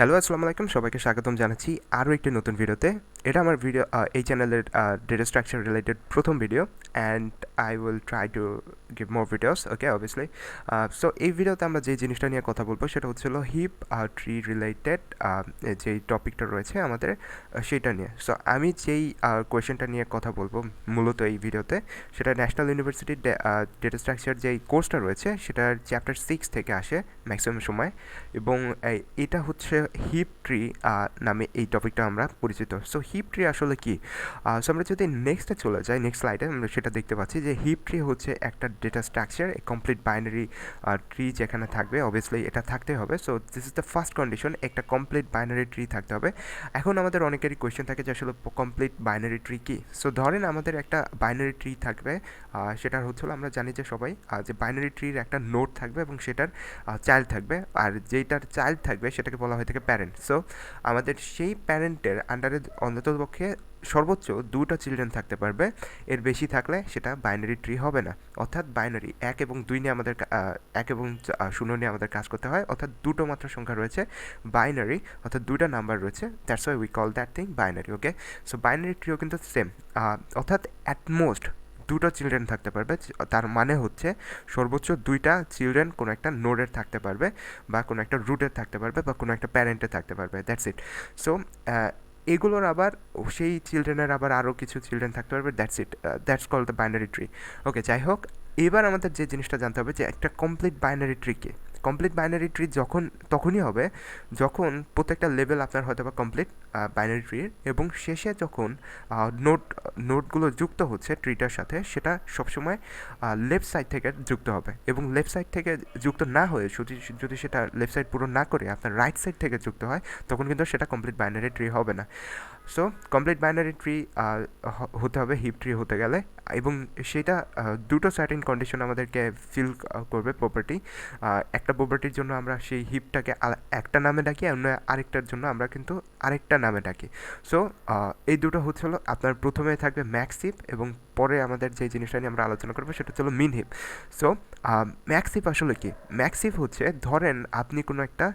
Hello, আসসালামু আলাইকুম। সবাইকে স্বাগতম জানাচ্ছি আরও একটি নতুন ভিডিওতে। এটা আমার ভিডিও এই চ্যানেলের ডেটা স্ট্রাকচার রিলেটেড প্রথম video, and I will try to give more videos, okay obviously. So এই ভিডিওতে আমরা যে জিনিসটা নিয়ে কথা বলবো সেটা হচ্ছিল হিপ ট্রি রিলেটেড যেই টপিকটা রয়েছে আমাদের সেটা নিয়ে। সো আমি যেই কোয়েশ্চেনটা নিয়ে কথা বলবো মূলত এই ভিডিওতে, সেটা ন্যাশনাল ইউনিভার্সিটির ডেটা স্ট্রাকচার যেই কোর্সটা রয়েছে সেটার চ্যাপ্টার 6 থেকে আসে ম্যাক্সিমাম সময়, এবং এটা হচ্ছে হিপ ট্রি নামে এই টপিকটা আমরা পরিচিত। সো হিপ ট্রি আসলে কি? সো আমরা যদি নেক্সটে চলে যাই, নেক্সট স্লাইডে আমরা সেটা দেখতে পাচ্ছি যে হিপ ট্রি হচ্ছে একটা data structure, complete binary tree যেখানে থাকবে। অবভিয়াসলি এটা থাকতে হবে। So this is the first condition, একটা কমপ্লিট বাইনারি ট্রি থাকতে হবে। এখন আমাদের অনেকেরই কোয়েশ্চেন থাকে যে আসলে কমপ্লিট বাইনারি ট্রি কি। সো ধরেন আমাদের একটা বাইনারি ট্রি থাকবে, সেটার হচ্ছিল আমরা জানি যে সবাই যে বাইনারি ট্রির একটা নোড থাকবে এবং সেটার চাইল্ড থাকবে, আর যেটার চাইল্ড থাকবে সেটাকে বলা হয়ে থাকে প্যারেন্ট। সো আমাদের সেই প্যারেন্টের আন্ডারে অন্ততপক্ষে সর্বোচ্চ 2টা চিলড্রেন থাকতে পারবে। এর বেশি থাকলে সেটা বাইনারি ট্রি হবে না। অর্থাৎ বাইনারি 1 এবং 2 নিয়ে আমাদের 1 এবং 0 নিয়ে আমাদের কাজ করতে হয়। অর্থাৎ দুটো মাত্র সংখ্যা রয়েছে বাইনারি, অর্থাৎ 2টা নাম্বার রয়েছে। That's why we call that thing binary. Okay, so binary trio কিন্তু সেম, অর্থাৎ অ্যাটমোস্ট 2টা চিলড্রেন থাকতে পারবে। তার মানে হচ্ছে সর্বোচ্চ 2টা চিলড্রেন কোনো একটা নোডের থাকতে পারবে, বা কোনো একটা রুটের থাকতে পারবে, বা কোনো একটা প্যারেন্টের থাকতে পারবে। That's it. সো এগুলোর আবার সেই চিলড্রেনের আবার আরও কিছু চিলড্রেন থাকতে পারবে। That's it, that's call the binary tree. Okay, যাই হোক, এবার আমাদের যে জিনিসটা জানতে হবে যে একটা কমপ্লিট বাইনারি ট্রি কি। কমপ্লিট বাইনারি ট্রি তখনই হবে যখন প্রত্যেকটা লেভেল আপনার হয়তো বা কমপ্লিট বাইনারি ট্রির, এবং শেষে যখন নোটগুলো যুক্ত হচ্ছে ট্রিটার সাথে, সেটা সবসময় লেফট সাইড থেকে যুক্ত হবে। এবং লেফট সাইড থেকে যুক্ত না হয়ে যদি সেটা লেফট সাইড পূরণ না করে আপনার রাইট সাইড থেকে যুক্ত হয়, তখন কিন্তু সেটা কমপ্লিট বাইনারি ট্রি হবে না। সো কমপ্লিট বাইনারি ট্রি হতে হবে হিপ ট্রি হতে গেলে, এবং সেটা দুটো সার্টেন কন্ডিশন আমাদেরকে ফিল করবে প্রপার্টি। একটা প্রপার্টির জন্য আমরা সেই হিপটাকে একটা নামে ডাকি, অন্য আরেকটার জন্য আমরা কিন্তু আরেকটা নামে ডাকি। সো এই দুটো হচ্ছিল আপনার প্রথমে থাকবে ম্যাক্স হিপ, এবং পরে আমাদের যে জিনিসটা নিয়ে আমরা আলোচনা করবো সেটা হচ্ছিল মিন হিপ। সো ম্যাক্স হিপ আসলে কি? ম্যাক্স হিপ হচ্ছে, ধরেন আপনি কোনো একটা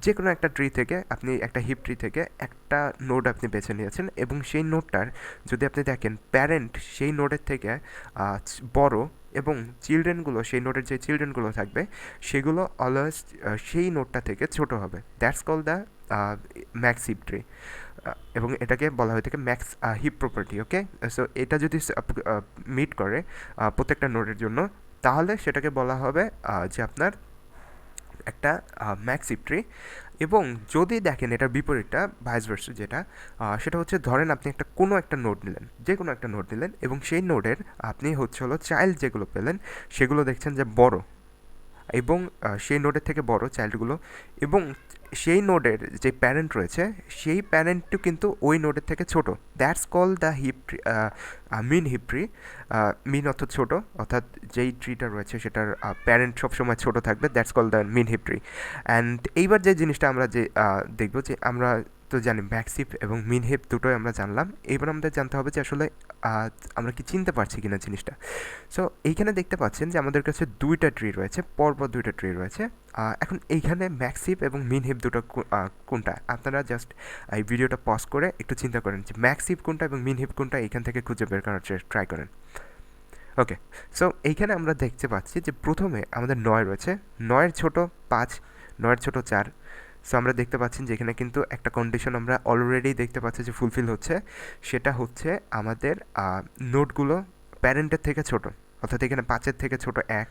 যে কোনো একটা ট্রি থেকে, আপনি একটা হিপ ট্রি থেকে একটা নোড আপনি বেছে নিয়েছেন, এবং সেই নোডটার যদি আপনি দেখেন প্যারেন্ট সেই নোডের থেকে বড়, এবং চিলড্রেনগুলো সেই নোডের যে চিলড্রেনগুলো থাকবে সেগুলো অলওয়েজ সেই নোডটা থেকে ছোট হবে। That's call the max heap tree, এবং এটাকে বলা হয়ে থাকে max heap property. Okay, so এটা যদি মিট করে প্রত্যেকটা নোডের জন্য, তাহলে সেটাকে বলা হবে যে আপনার একটা ম্যাক্স হিপ ট্রি। এবং যদি দেখেন এটার বিপরীতটা, ভাইস ভার্সা যেটা, সেটা হচ্ছে ধরেন আপনি কোনো একটা নোড নিলেন, যে কোনো একটা নোড নিলেন, এবং সেই নোডের আপনি হচ্ছে হলো চাইল্ড যেগুলো পেলেন সেগুলো দেখছেন যে বড়, এবং সেই নোডের থেকে বড় চাইল্ডগুলো, এবং সেই নোডের যে প্যারেন্ট রয়েছে সেই প্যারেন্টও কিন্তু ওই নোডের থেকে ছোট। That's call the heap tree, min heap tree. Min অর্থাৎ ছোট, অর্থাৎ যেই ট্রিটা রয়েছে সেটার প্যারেন্ট সবসময় ছোট থাকবে। That's call the min heap tree. And এইবার যে জিনিসটা আমরা যে দেখবো, যে আমরা তো জানি ম্যাক্স হিপ এবং মিন হিপ দুটোই আমরা জানলাম। এইবার আমাদের জানতে হবে যে আসলে আমরা কি চিনতে পারছি কিনা জিনিসটা। সো এইখানে দেখতে পাচ্ছেন যে আমাদের কাছে 2টা ট্রি রয়েছে, পরপর 2টা ট্রি রয়েছে। এখন এইখানে ম্যাক্স হিপ এবং মিন হিপ দুটো কোনটা, আপনারা জাস্ট এই ভিডিওটা পজ করে একটু চিন্তা করেন যে ম্যাক্স হিপ কোনটা এবং মিন হিপ কোনটা, এইখান থেকে খুঁজে বের করার ট্রাই করেন। ওকে, সো এইখানে আমরা দেখতে পাচ্ছি যে প্রথমে আমাদের 9 রয়েছে, 9-এর ছোটো 5, 9-এর ছোটো 4। সো আমরা দেখতে পাচ্ছি যে এখানে কিন্তু একটা কন্ডিশন আমরা অলরেডি দেখতে পাচ্ছি যে ফুলফিল হচ্ছে। সেটা হচ্ছে আমাদের নোটগুলো প্যারেন্টের থেকে ছোট, অর্থাৎ এখানে 5-এর থেকে ছোট 1,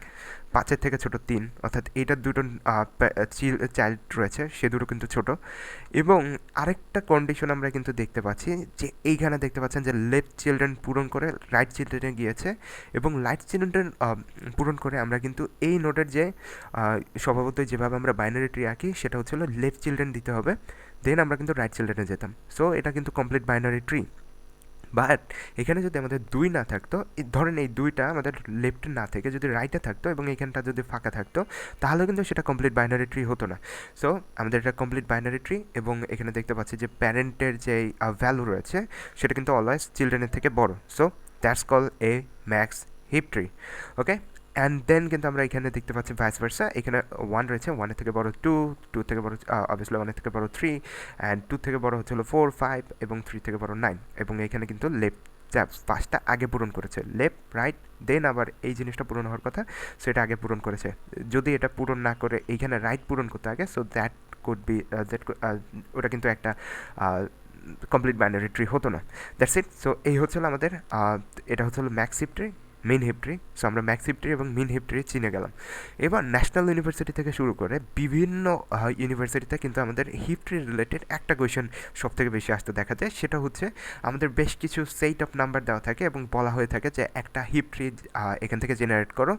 5-এর থেকে ছোট 3, অর্থাৎ এইটার দুটো চাইল্ড রয়েছে সে দুটো কিন্তু ছোট। এবং আরেকটা কন্ডিশন আমরা কিন্তু দেখতে পাচ্ছি যে এইখানে দেখতে পাচ্ছেন যে লেফট চিলড্রেন পূরণ করে রাইট চিলড্রেনে গিয়েছে, এবং রাইট চিলড্রেন পূরণ করে আমরা কিন্তু এই নোটের যে স্বভাবতই যেভাবে আমরা বাইনারি ট্রি আঁকি সেটা হচ্ছে লেফট চিলড্রেন দিতে হবে, দেন আমরা কিন্তু রাইট চিলড্রেনে যেতাম। সো এটা কিন্তু কমপ্লিট বাইনারি ট্রি। বাট এখানে যদি আমাদের 2 না থাকতো, ধরেন এই 2টা আমাদের লেফটে না থেকে যদি রাইটে থাকতো, এবং এখানটা যদি ফাঁকা থাকতো, তাহলে কিন্তু সেটা কমপ্লিট বাইনারি ট্রি হতো না। সো আমাদের এটা কমপ্লিট বাইনারি ট্রি, এবং এখানে দেখতে পাচ্ছি যে প্যারেন্টের যে ভ্যালু রয়েছে সেটা কিন্তু অলওয়েজ চিলড্রেনের থেকে বড়। So that's call a max heap tree. Okay, and then কিন্তু আমরা এখানে দেখতে পাচ্ছি ভাইস ভার্সা, এখানে 1 রয়েছে, 1-এর থেকে বড় 2, 2 থেকে বড় অবভিয়াসলি 1-এর থেকে বড় 3, অ্যান্ড 2 থেকে বড় হচ্ছে হলো 4, 5 এবং 3 থেকে বড় 9। এবং এখানে কিন্তু লেফট যা 5টা আগে পূরণ করেছে, লেফট রাইট দেন আবার এই জিনিসটা পূরণ হওয়ার কথা সেটা আগে পূরণ করেছে। যদি এটা পূরণ না করে এইখানে রাইট পূরণ করতে আগে, সো দ্যাট কুড বি ওটা কিন্তু একটা কমপ্লিট বাইনারি ট্রি হতো না। That's it. সো এই হচ্ছিল আমাদের এটা হচ্ছিল max heap tree, main heap tree. So আমরা ম্যাক্স হিপ ট্রি এবং মেইন হিপ ট্রি চিনে গেলাম। এবার ন্যাশনাল ইউনিভার্সিটি থেকে শুরু করে বিভিন্ন ইউনিভার্সিটিতে কিন্তু আমাদের হিপ ট্রি রিলেটেড একটা কোয়েশন সব থেকে বেশি আসতে দেখা যায়, সেটা হচ্ছে আমাদের বেশ কিছু সেট অফ নাম্বার দেওয়া থাকে এবং বলা হয়ে থাকে যে একটা হিপ ট্রি এখান থেকে জেনারেট করো,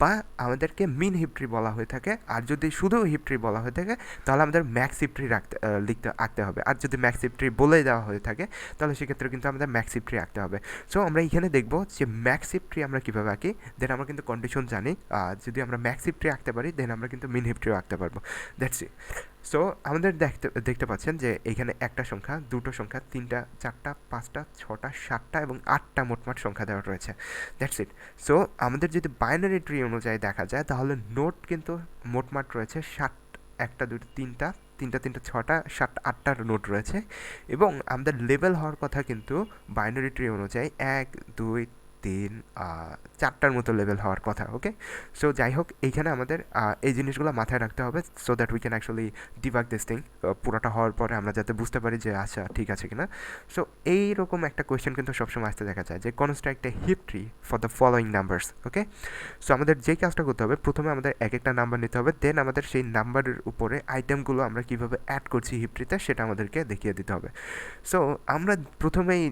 বা আমাদেরকে মিন হিপ ট্রি বলা হয়ে থাকে। আর যদি শুধু হিপ ট্রি বলা হয়ে থাকে তাহলে আমাদের ম্যাক্স হিপ ট্রি আঁকতে হবে। আর যদি ম্যাক্স হিপ ট্রি বলে দেওয়া হয়ে থাকে তাহলে সেক্ষেত্রে কিন্তু আমাদের ম্যাক্স হিপ ট্রি আঁকতে হবে। সো আমরা এখানে দেখবো যে ম্যাক্স হিপ ট্রি আমরা কীভাবে আঁকি, দেন আমরা কিন্তু কন্ডিশন জানি, যদি আমরা ম্যাক্স হিপ ট্রি আঁকতে পারি দেন আমরা কিন্তু মিন হিপ ট্রিও আঁকতে পারবো। That's it. সো আমাদের দেখতে পাচ্ছেন যে এখানে একটা সংখ্যা, দুটো সংখ্যা, 3টা, 4টা, 5টা, 6টা, 7টা এবং 8টা মোটমাট সংখ্যা দেওয়া রয়েছে। That's it. সো আমাদের যদি বাইনারি ট্রি অনুযায়ী দেখা যায় তাহলে নোট কিন্তু মোটমাট রয়েছে 7, 1টা, 2টা, 3টা, 3টা, 6টা, 7, 8টার নোট রয়েছে। এবং আমাদের লেভেল হওয়ার কথা কিন্তু বাইনারি ট্রি অনুযায়ী 1, 2, 3, 4টার মতো লেভেল হওয়ার কথা। ওকে। সো যাই হোক, এইখানে আমাদের এই জিনিসগুলো মাথায় রাখতে হবে, so that we can actually debug this thing. পুরোটা হওয়ার পরে আমরা যাতে বুঝতে পারি যে আচ্ছা ঠিক আছে কিনা। সো এইরকম একটা কোয়েশ্চেন কিন্তু সবসময় আসতে দেখা যায় যে construct a heap tree for the following numbers. Okay. So আমাদের যেই কাজটা করতে হবে, প্রথমে আমাদের এক একটা নাম্বার নিতে হবে, দেন আমাদের সেই নাম্বারের উপরে আইটেমগুলো আমরা কীভাবে অ্যাড করছি হিপ ট্রিতে সেটা আমাদেরকে দেখিয়ে দিতে হবে। সো আমরা প্রথমেই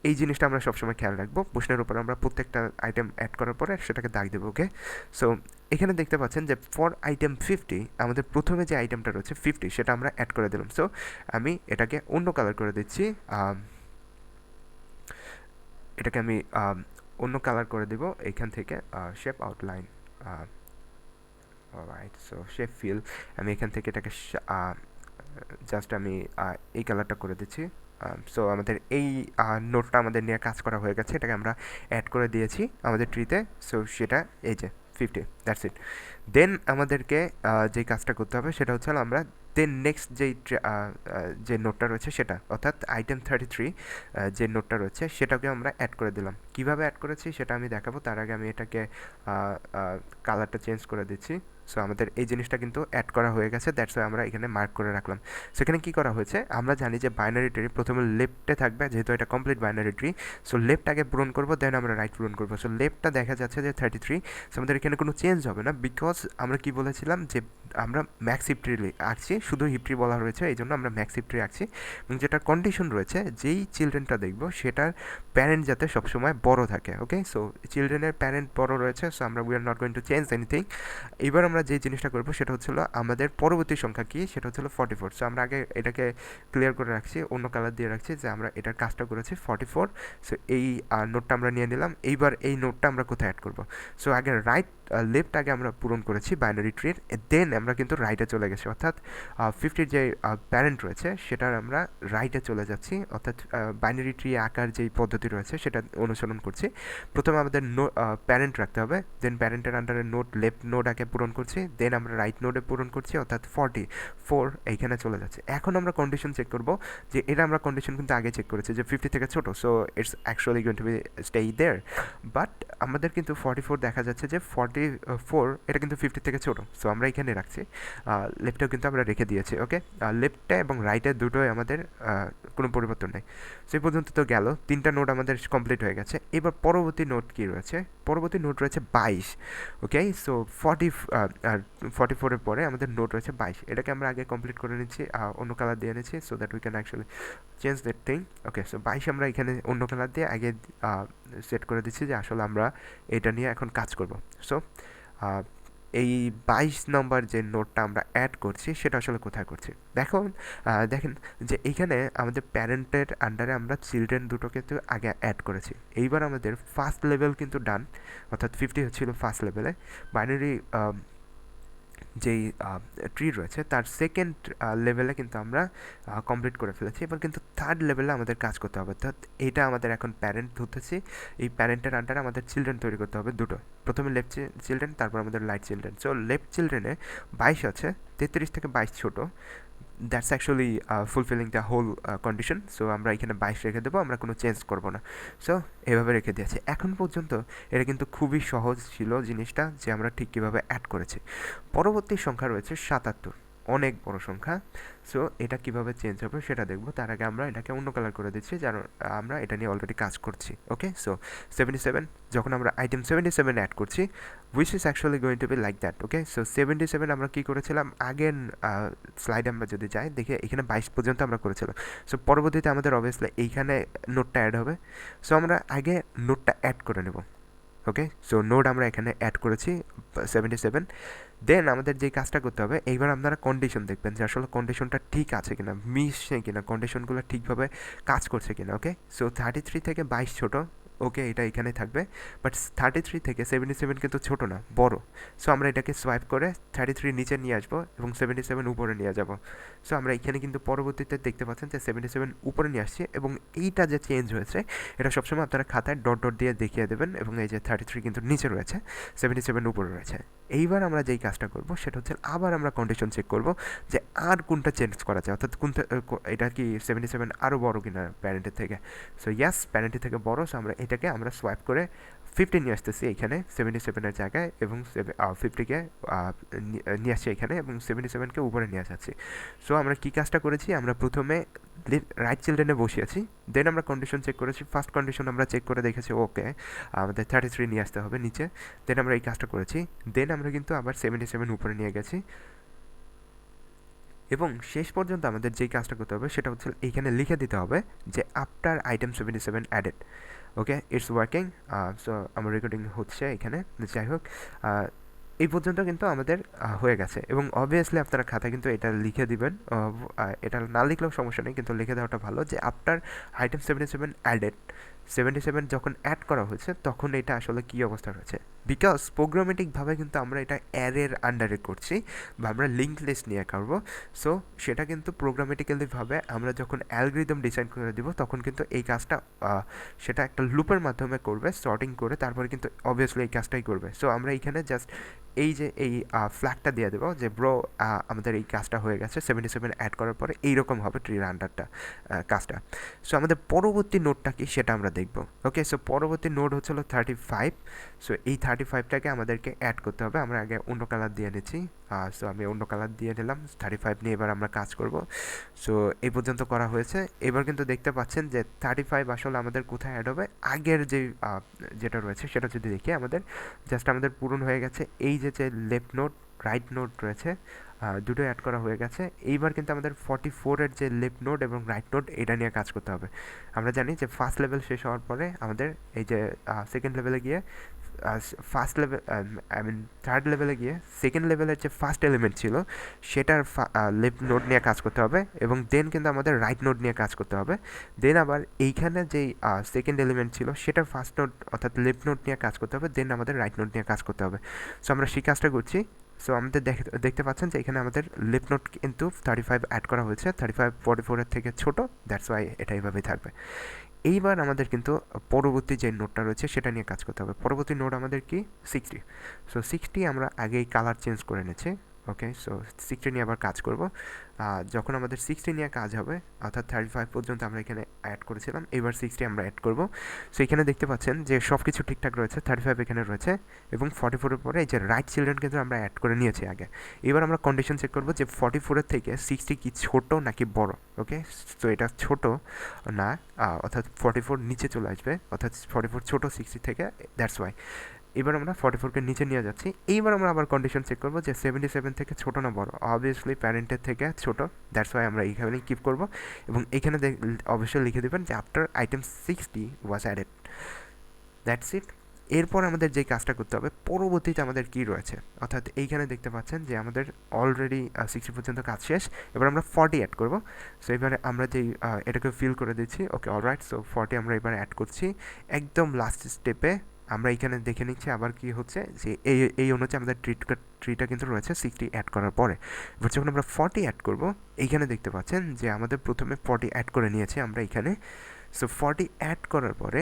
এই জিনিসটা আমরা সবসময় খেয়াল রাখবো, প্রশ্নের উপর আমরা প্রত্যেকটা আইটেম অ্যাড করার পরে সেটাকে দাগ দেবো। ওকে। সো এখানে দেখতে পাচ্ছেন যে ফর আইটেম 50 আমাদের প্রথমে যে আইটেমটা রয়েছে 50 সেটা আমরা অ্যাড করে দিলাম। সো আমি এটাকে অন্য কালার করে দিচ্ছি, এটাকে আমি অন্য কালার করে দেব এইখান থেকে, shape outline, right. So shape feel, আমি এখান থেকে এটাকে জাস্ট আমি এই কালারটা করে দিচ্ছি। সো আমাদের এই নোটটা আমাদের নিয়ে কাজ করা হয়ে গেছে, এটাকে আমরা অ্যাড করে দিয়েছি আমাদের ট্রিতে। সো সেটা এই যে 50, দ্যাটস ইট। দেন আমাদেরকে যে কাজটা করতে হবে সেটা হচ্ছে আমরা দেন নেক্সট যে নোটটা রয়েছে সেটা, অর্থাৎ আইটেম 33 যে নোটটা রয়েছে সেটাকে আমরা অ্যাড করে দিলাম। কিভাবে অ্যাড করেছি সেটা আমি দেখাবো, তার আগে আমি এটাকে কালারটা চেঞ্জ করে দিচ্ছি। সো আমাদের এই জিনিসটা কিন্তু অ্যাড করা হয়ে গেছে, দ্যাটস ওয়াই আমরা এখানে মার্ক করে রাখলাম। সেখানে কী করা হয়েছে, আমরা জানি যে বাইনারি ট্রি প্রথমে লেফটে থাকবে, যেহেতু এটা complete binary tree. So left আগে পূরণ করবো, দেন আমরা রাইট পূরণ করবো। সো লেফটটা দেখা যাচ্ছে যে 33। সো আমাদের এখানে কোনো চেঞ্জ হবে না, বিকজ আমরা কি বলেছিলাম যে আমরা ম্যাক্স হিপ ট্রি আঁকছি, শুধু হিপ ট্রি বলা হয়েছে এই জন্য আমরা ম্যাক্স হিপ ট্রি আঁকছি। এবং যেটা কন্ডিশন রয়েছে, যেই চিলড্রেনটা দেখবো সেটার প্যারেন্ট যাতে সবসময় বড় থাকে। ওকে। সো চিলড্রেনের প্যারেন্ট বড় রয়েছে, সো আমরা we are not going to change anything. এবার আমরা যে জিনিসটা করবো সেটা হচ্ছিল আমাদের পরবর্তী সংখ্যা কী, সেটা হচ্ছিল 44। সো আমরা আগে এটাকে ক্লিয়ার করে রাখছি, অন্য কালার দিয়ে রাখছি যে আমরা এটার কাজটা করেছি 44। সো এই নোটটা আমরা নিয়ে নিলাম। এইবার এই নোটটা আমরা কোথায় অ্যাড করবো, সো আগে লেফট আগে আমরা পূরণ করেছি বাইনারি ট্রির, দেন আমরা কিন্তু রাইটে চলে গেছি, অর্থাৎ 50 যে প্যারেন্ট রয়েছে সেটার আমরা রাইটে চলে যাচ্ছি, অর্থাৎ বাইনারি ট্রি আঁকার যেই পদ্ধতি রয়েছে সেটা অনুসরণ করছি। প্রথমে আমাদের প্যারেন্ট রাখতে হবে, দেন প্যারেন্টের আন্ডারে নোট, লেফট নোট আগে পূরণ করছি, দেন আমরা রাইট নোটে পূরণ করছি, অর্থাৎ 44 এইখানে চলে যাচ্ছে। এখন আমরা কন্ডিশন চেক করব, যে এটা আমরা কন্ডিশন কিন্তু আগে চেক করেছি যে 50 থেকে ছোটো, so it's actually going to be stay there. But আমাদের কিন্তু 44 দেখা যাচ্ছে যে 44 এটা কিন্তু 50 থেকে ছোটো, সো আমরা এখানে রাখছি। লেফটেও কিন্তু আমরা রেখে দিয়েছি। ওকে। লেফটে এবং রাইটে দুটোই আমাদের কোনো পরিবর্তন নেই। সো এই পর্যন্ত তো গেল, 3টা নোট আমাদের কমপ্লিট হয়ে গেছে। এবার পরবর্তী নোট কী রয়েছে, পরবর্তী নোট রয়েছে 22। ওকে। সো 44-এর পরে আমাদের নোট রয়েছে 22, এটাকে আমরা আগে কমপ্লিট করে নিচ্ছি, অন্য কালার দিয়ে নিচ্ছি, so that we can actually change that thing. Okay. So 22 আমরা এখানে অন্য কালার দিয়ে আগে সেট করে দিচ্ছি যে আসলে আমরা এটা নিয়ে এখন কাজ করব। সো এই 22 নম্বর যে নোটটা আমরা অ্যাড করছি সেটা আসলে কোথায় করছি, দেখেন যে এইখানে আমাদের প্যারেন্টের আন্ডারে আমরা চিলড্রেন দুটো কিন্তু আগে অ্যাড করেছি। এইবার আমাদের ফার্স্ট লেভেল কিন্তু ডান, অর্থাৎ 50 হচ্ছিল ফার্স্ট লেভেলে। বাইনারি যেই ট্রি রয়েছে তার সেকেন্ড লেভেলে কিন্তু আমরা কমপ্লিট করে ফেলেছি। এবার কিন্তু থার্ড লেভেলে আমাদের কাজ করতে হবে, অর্থাৎ এটা আমাদের এখন প্যারেন্ট ধরতেছি। এই প্যারেন্টের আন্ডারে আমাদের চিলড্রেন তৈরি করতে হবে দুটো, প্রথমে লেফট চিলড্রেন, তারপর আমাদের রাইট চিলড্রেন। সো লেফট চিলড্রেনে 22 আছে, 33 থেকে 22 ছোট, that's actually fulfilling the whole condition. So আমরা এখানে 22 রেখে দেবো, আমরা কোনো চেঞ্জ করবো না। সো এভাবে রেখে দিয়েছি। এখন পর্যন্ত এটা কিন্তু খুবই সহজ ছিল জিনিসটা, যে আমরা ঠিক কীভাবে অ্যাড করেছি। পরবর্তী সংখ্যা রয়েছে 77, অনেক বড় সংখ্যা। সো এটা কিভাবে চেঞ্জ হবে সেটা দেখবো, তার আগে আমরা এটাকে অন্য কালার করে দিচ্ছি, যেন আমরা এটা নিয়ে অলরেডি কাজ করছি। ওকে, সো 77, যখন আমরা আইটেম 77 অ্যাড করছি, which is actually going to be like that. Okay, so 77 আমরা কী করেছিলাম, আগের স্লাইডে আমরা যদি যাই দেখি এখানে 22 পর্যন্ত আমরা করেছিলাম। সো পরবর্তীতে আমাদের অবভিয়াসলি এইখানে নোটটা অ্যাড হবে। সো আমরা আগে নোটটা অ্যাড করে নেব। ওকে, সো নোট আমরা এখানে অ্যাড করেছি 77। দেন আমাদের যে কাজটা করতে হবে, এইবার আপনারা কন্ডিশন দেখবেন যে আসলে কন্ডিশনটা ঠিক আছে কিনা, মিশছে কিনা, কন্ডিশনগুলো ঠিকভাবে কাজ করছে কিনা। ওকে, সো 33 থেকে 22 ছোটো, ওকে এটা এখানে থাকবে। বাট 33 থেকে 77 কিন্তু ছোটো না, বড়। সো আমরা এটাকে সোয়াইপ করে 33 নিচে নিয়ে আসবো এবং 77 উপরে নিয়ে যাব। সো আমরা এখানে কিন্তু পরবর্তীতে দেখতে পাচ্ছেন যে 77 উপরে নিয়ে আসছে, এবং এইটা যে চেঞ্জ হয়েছে এটা সবসময় আপনারা খাতায় ডট ডট দিয়ে দেখিয়ে দেবেন। এবং এই যে 33 কিন্তু নিচে রয়েছে, 77 উপরে রয়েছে। এইবার আমরা যেই কাজটা করব সেটা হচ্ছে আবার আমরা কন্ডিশন চেক করব যে আর কোনটা চেঞ্জ করা যায়, অর্থাৎ কোনটা এটা কি 77 আরও বড় কিনা প্যারেন্টের থেকে। সো ইয়াস, প্যারেন্টের থেকে বড়। সো আমরা এটাকে আমরা সোয়াইপ করে 50 নিয়ে আসতেছি এইখানে 77-এর জায়গায়, এবং 50-কে নিয়ে আসছি এখানে, এবং 77-কে উপরে নিয়ে যাচ্ছি। সো আমরা কী কাজটা করেছি, আমরা প্রথমে রাইট চিলড্রেনে বসিয়েছি, দেন আমরা কন্ডিশন চেক করেছি। ফার্স্ট কন্ডিশন আমরা চেক করে দেখেছি ওকে, আমাদের 33 নিয়ে আসতে হবে নিচে। দেন আমরা এই কাজটা করেছি, দেন আমরা কিন্তু আবার 77 উপরে নিয়ে গেছি, এবং শেষ পর্যন্ত আমাদের যেই কাজটা করতে হবে সেটা হচ্ছে এইখানে লিখে দিতে হবে যে after item 77 added. Okay, it's working. So আমার রেকর্ডিং হচ্ছে এখানে, যাই হোক এই পর্যন্ত কিন্তু আমাদের হয়ে গেছে। এবং অবভিয়াসলি আপনারা খাতা কিন্তু এটা লিখে দিবেন, এটা না লিখলেও সমস্যা নেই, কিন্তু লিখে দেওয়াটা ভালো যে আফটার আইটেম 77 অ্যাডেড, 77 যখন অ্যাড করা হয়েছে তখন এটা আসলে কী অবস্থা রয়েছে। বিকজ প্রোগ্রামেটিকভাবে কিন্তু আমরা এটা অ্যারের আন্ডারে করছি, বা আমরা লিঙ্ক লিস্ট নিয়ে করবো। সো সেটা কিন্তু প্রোগ্রামেটিক্যালিভাবে আমরা যখন অ্যালগরিদম ডিজাইন করে দিব তখন কিন্তু এই কাজটা সেটা একটা লুপের মাধ্যমে করবে, সর্টিং করে, তারপরে কিন্তু অবভিয়াসলি এই কাজটাই করবে। সো আমরা এখানে জাস্ট এই যে এই ফ্ল্যাগটা দিয়ে দেবো যে ব্রো আমাদের এই কাজটা হয়ে গেছে, 77 অ্যাড করার পরে এইরকম হবে ট্রির আন্ডারটা কাজটা। সো আমাদের পরবর্তী নোটটা কি সেটা আমরা দেখব। ওকে, সো পরবর্তী নোট হচ্ছিল 35। সো এই 35টাকে আমাদেরকে অ্যাড করতে হবে। আমরা আগে অন্য কালার দিয়ে নিচ্ছি। সো আমি অন্য কালার দিয়ে নিলাম, 35 নিয়ে এবার আমরা কাজ করব। সো এই পর্যন্ত করা হয়েছে। এবার কিন্তু দেখতে পাচ্ছেন যে 35 আসলে আমাদের কোথায় অ্যাড হবে, আগের যে যেটা রয়েছে সেটা যদি দেখি, আমাদের জাস্ট আমাদের পূরণ হয়ে গেছে। এই যে লেফট নোট রাইট নোট রয়েছে, দুটো অ্যাড করা হয়ে গেছে। এইবার কিন্তু আমাদের 44-এর যে লেফট নোট এবং রাইট নোট এটা নিয়ে কাজ করতে হবে। আমরা জানি যে ফার্স্ট লেভেল শেষ হওয়ার পরে আমাদের এই যে সেকেন্ড লেভেলে গিয়ে first level I mean third লেভেলে গিয়ে সেকেন্ড লেভেলের যে ফার্স্ট এলিমেন্ট ছিল সেটার লেফট নোট নিয়ে কাজ করতে হবে, এবং দেন কিন্তু আমাদের রাইট নোট নিয়ে কাজ করতে হবে। দেন আবার এইখানে যেই সেকেন্ড এলিমেন্ট ছিল সেটার ফার্স্ট নোট অর্থাৎ লেফট নোট নিয়ে কাজ করতে হবে, দেন আমাদের রাইট নোট নিয়ে কাজ করতে হবে। সো আমরা সেই কাজটা করছি। সো আমাদের দেখতে পাচ্ছেন যে এখানে আমাদের লেফট নোট কিন্তু 35 অ্যাড করা হয়েছে, 35 44-এর থেকে ছোটো, দ্যাটস ওয়াই এটা এইভাবেই থাকবে। এইবার আমাদের কিন্তু পরবর্তী যে নোটটা রয়েছে সেটা নিয়ে কাজ করতে হবে। পরবর্তী নোট আমাদের কি 60। সো 60 আমরা আগেই কালার চেঞ্জ করে নিচ্ছি। ওকে, সো 60 নিয়ে আবার কাজ করব। যখন আমাদের 60 নিয়ে কাজ হবে, অর্থাৎ 35 পর্যন্ত আমরা এখানে অ্যাড করেছিলাম, এবার 60 আমরা অ্যাড করব। সো এখানে দেখতে পাচ্ছেন যে সব কিছু ঠিকঠাক রয়েছে, 35 এখানে রয়েছে, এবং 44-এর পরে এই যে রাইট চিলড্রেন কিন্তু আমরা অ্যাড করে নিয়েছি আগে। এবার আমরা কন্ডিশন চেক করব যে 44-এর থেকে 60 কি ছোট নাকি বড়। ওকে, সো এটা ছোট না, অর্থাৎ 44 নিচে চলে আসবে, অর্থাৎ 44 ছোট 60 থেকে, দ্যাটস ওয়াই। এবার আমরা 44-কে নিচে নিয়ে যাচ্ছি। এইবার আমরা আবার কন্ডিশন চেক করবো যে 77 থেকে ছোটো না বড়, অবভিয়াসলি প্যারেন্টের থেকে ছোটো, দ্যাটস ওয়াই আমরা এইখানে কিপ করবো, এবং এইখানে অবশ্যই লিখে দেবেন যে after item 60 was added, that's it. এরপর আমাদের যে কাজটা করতে হবে পরবর্তীতে আমাদের কি রয়েছে, অর্থাৎ এইখানে দেখতে পাচ্ছেন যে আমাদের অলরেডি 60 পর্যন্ত কাজ শেষ। এবার আমরা 40 অ্যাড করবো। সো এবারে আমরা যেই এটাকে ফিল করে দিচ্ছি। ওকে, অলরাইট। সো 40 আমরা এবার অ্যাড করছি একদম লাস্ট স্টেপে, আমরা এখানে দেখে নিচ্ছি আবার কি হচ্ছে যে এই অনুযায়ী আমাদের ট্রিটা কিন্তু রয়েছে 60 অ্যাড করার পরে। এবার যখন আমরা 40 অ্যাড করব, এইখানে দেখতে পাচ্ছেন যে আমাদের প্রথমে 40 অ্যাড করে নিয়েছি আমরা এখানে। সো 40 অ্যাড করার পরে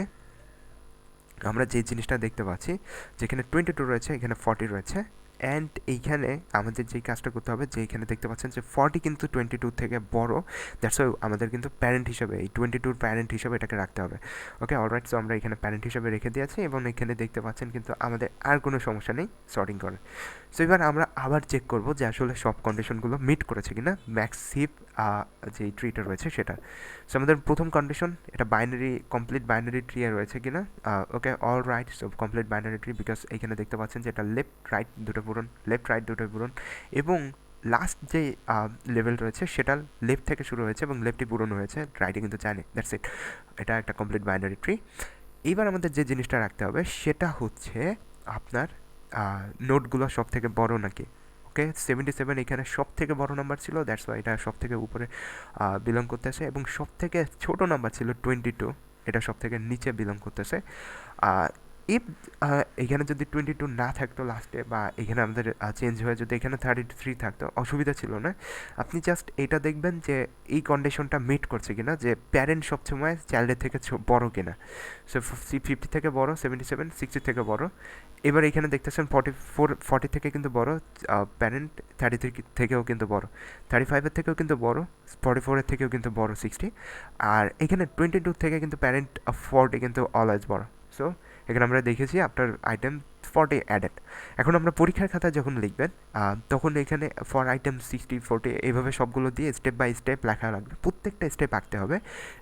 আমরা যে জিনিসটা দেখতে পাচ্ছি, যেখানে 22 রয়েছে এখানে 40 রয়েছে। অ্যান্ড এইখানে আমাদের যেই কাজটা করতে হবে, যে এখানে দেখতে পাচ্ছেন যে 40 কিন্তু 22 থেকে বড়, দ্যাটস ওয়াই আমাদের কিন্তু প্যারেন্ট হিসাবে এই 22 প্যারেন্ট হিসাবে এটাকে রাখতে হবে। ওকে, অলরাইট। সো আমরা এখানে প্যারেন্ট হিসাবে রেখে দিয়েছি এবং এখানে দেখতে পাচ্ছেন কিন্তু আমাদের আর কোনো সমস্যা নেই সর্টিং করে। সো এবার আমরা আবার চেক করব যে আসলে সব কন্ডিশনগুলো মিট করেছে কিনা ম্যাক্স হিপ যে ট্রিটা রয়েছে সেটা। সো আমাদের প্রথম কন্ডিশন, এটা বাইনারি কমপ্লিট বাইনারি ট্রি রয়েছে কিনা। Okay, all right. So complete binary tree, because এখানে দেখতে পাচ্ছেন যে এটা লেফট রাইট দুটো পূরণ, লেফট রাইট দুটো পূরণ, এবং লাস্ট যে লেভেল রয়েছে সেটা লেফট থেকে শুরু হয়েছে এবং লেফটই পূরণ হয়েছে, রাইটে কিন্তু চায়নি। দ্যাটস ইট, এটা একটা কমপ্লিট বাইনারি ট্রি। এইবার আমাদের যে জিনিসটা রাখতে হবে সেটা হচ্ছে আপনার নোটগুলো সব থেকে বড় নাকি। ওকে, 77 এখানে সব থেকে বড় নাম্বার ছিল, দ্যাটস ওয়াই এটা সব থেকে উপরে বিলং করতেছে, এবং সব থেকে ছোট নাম্বার ছিল 22, এটা সব থেকে নিচে বিলং করতেছে। ইফ এখানে যদি 22 না থাকতো লাস্টে, বা এখানে আমাদের চেঞ্জ হয়ে যদি এখানে 33 থাকতো, অসুবিধা ছিল না। আপনি জাস্ট এটা দেখবেন যে এই কন্ডিশনটা মিট করছে কিনা, যে প্যারেন্ট সবসময় চাইল্ডের থেকে বড় কিনা। সো 50 থেকে বড়, 77 60 থেকে বড়। এবার এখানে দেখতেছেন 40 থেকে কিন্তু বড় প্যারেন্ট, 33 থেকেও কিন্তু বড়, 35-এর থেকেও কিন্তু বড়, 44-এর থেকেও কিন্তু বড় 60। আর এখানে 22 থেকে কিন্তু প্যারেন্ট 40 কিন্তু অলওয়েজ বড়। সো এখানে আমরা দেখেছি আপনার আইটেম 40 অ্যাডেড। এখন আমরা পরীক্ষার খাতায় যখন লিখবেন তখন এখানে ফর আইটেম 60 40 এইভাবে সবগুলো দিয়ে স্টেপ বাই স্টেপ লেখা লাগবে, প্রত্যেকটা স্টেপ আঁকতে হবে।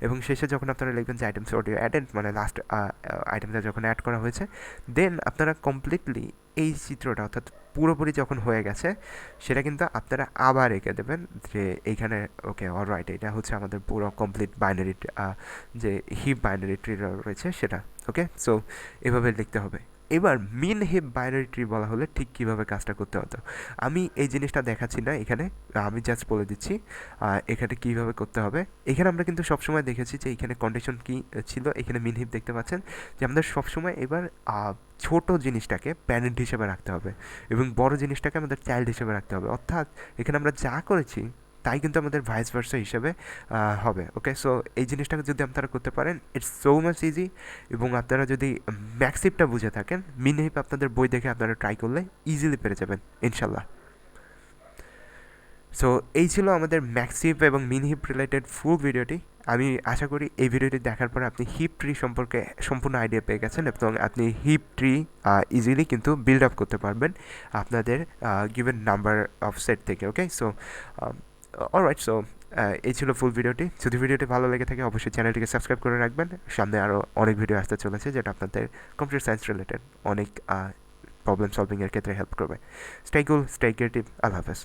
এবং শেষে যখন আপনারা লিখবেন যে আইটেম 40 অ্যাডেড, মানে লাস্ট আইটেমটা যখন অ্যাড করা হয়েছে, দেন আপনারা কমপ্লিটলি এই চিত্রটা, অর্থাৎ পুরোপুরি যখন হয়ে গেছে, সেটা কিন্তু আপনারা আবার এঁকে দেবেন যে এইখানে ওকে অলরাইট, এটা হচ্ছে আমাদের পুরো কমপ্লিট বাইনারি যে হিপ বাইনারি ট্রি রয়েছে সেটা। ওকে, সো এভাবে লিখতে হবে। এবার মিন হিপ বাইনারি ট্রি বলা হলে ঠিক কীভাবে কাজটা করতে হতো, আমি এই জিনিসটা দেখাচ্ছি না এখানে, আমি জাস্ট বলে দিচ্ছি এখানে কীভাবে করতে হবে। এখানে আমরা কিন্তু সবসময় দেখেছি যে এখানে কন্ডিশন কী ছিল, এখানে মিন হিপ দেখতে পাচ্ছেন যে আমাদের সবসময় এবার ছোট জিনিসটাকে প্যারেন্ট হিসেবে রাখতে হবে এবং বড় জিনিসটাকে আমাদের চাইল্ড হিসেবে রাখতে হবে। অর্থাৎ এখানে আমরা যা করেছি তাই কিন্তু আমাদের ভাইস ভার্সা হিসেবে হবে। ওকে, সো এই জিনিসটাকে যদি আপনারা করতে পারেন, ইটস সো মাচ ইজি। এবং আপনারা যদি ম্যাক্সিপটা বুঝে থাকেন, মিনহিপ আপনাদের বই দেখে আপনারা ট্রাই করলে ইজিলি পেরে যাবেন ইনশাল্লাহ। সো এই ছিল আমাদের ম্যাক্সিপ এবং মিনহিপ রিলেটেড ফুল ভিডিওটি। আমি আশা করি এই ভিডিওটি দেখার পরে আপনি হিপ ট্রি সম্পর্কে সম্পূর্ণ আইডিয়া পেয়ে গেছেন এবং আপনি হিপ ট্রি ইজিলি কিন্তু বিল্ড আপ করতে পারবেন আপনাদের গিভেন নাম্বার অফ সেট থেকে। ওকে, সো অলরাইট। সো এই ছিল ফুল ভিডিওটি। যদি ভিডিওটি ভালো লেগে থাকে অবশ্যই চ্যানেলটিকে সাবস্ক্রাইব করে রাখবেন। সামনে আরও অনেক ভিডিও আসতে চলেছে যেটা আপনাদের কম্পিউটার সায়েন্স রিলেটেড অনেক প্রবলেম সলভিংয়ের ক্ষেত্রে হেল্প করবে। Stay cool, stay creative. আল্লাহ হাফেজ।